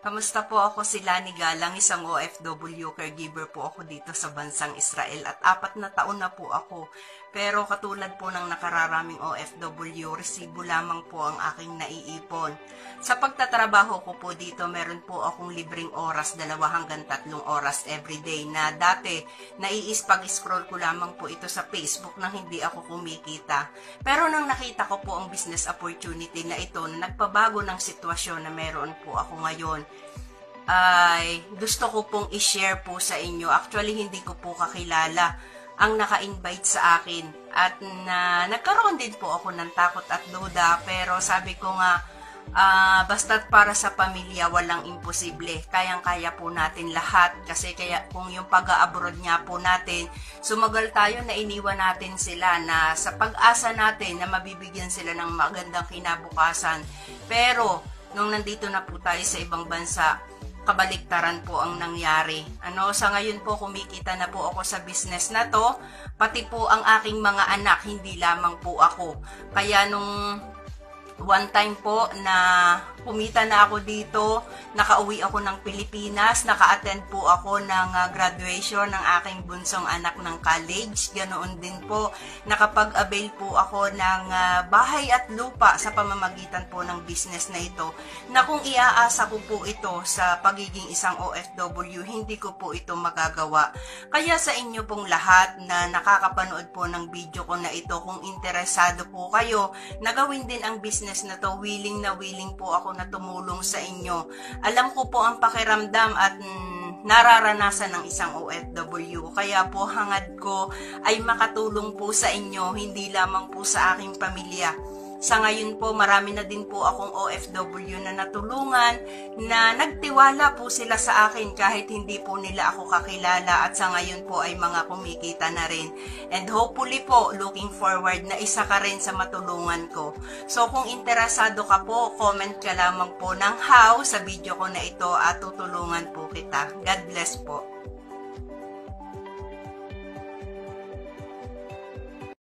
Kamusta po? Ako si Lani Galang, isang OFW caregiver po ako dito sa bansang Israel at 4 na taon na po ako. Pero katulad po ng nakararaming OFW, resibo lamang po ang aking naiipon. Sa pagtatrabaho ko po dito, meron po akong libreng oras, 2 hanggang 3 oras everyday na dati pag-scroll ko lamang po ito sa Facebook nang hindi ako kumikita. Pero nang nakita ko po ang business opportunity na ito, na nagpabago ng sitwasyon na meron po ako ngayon, ay gusto ko pong i-share po sa inyo. Actually, hindi ko po kakilala ang naka-invite sa akin at nagkaroon din po ako ng takot at duda, pero sabi ko nga, basta't para sa pamilya walang imposible, kayang-kaya po natin lahat. Kasi kaya kung yung pag-abroad nga po natin, sumagal tayo na iniwan natin sila na sa pag-asa natin na mabibigyan sila ng magandang kinabukasan, pero nung nandito na po tayo sa ibang bansa, kabaliktaran po ang nangyari. Sa ngayon po kumikita na po ako sa business na to, pati po ang aking mga anak, hindi lamang po ako. Kaya nung one time po na kumita na ako dito, nakauwi ako ng Pilipinas, naka-attend po ako ng graduation ng aking bunsong anak ng college. Ganoon din po, nakapag-avail po ako ng bahay at lupa sa pamamagitan po ng business na ito, na kung iaasa ko po ito sa pagiging isang OFW, hindi ko po ito magagawa. Kaya sa inyo pong lahat na nakakapanood po ng video ko na ito, kung interesado po kayo na gawin din ang business na to, willing na willing po ako na tumulong sa inyo. Alam ko po ang pakiramdam at nararanasan ng isang OFW. Kaya po hangad ko ay makatulong po sa inyo, hindi lamang po sa aking pamilya. Sa ngayon po, marami na din po akong OFW na natulungan, na nagtiwala po sila sa akin kahit hindi po nila ako kakilala, at sa ngayon po ay mga kumikita na rin. And hopefully po, looking forward na isa ka rin sa matulungan ko. So kung interesado ka po, comment ka lamang po ng how sa video ko na ito at tutulungan po kita. God bless po.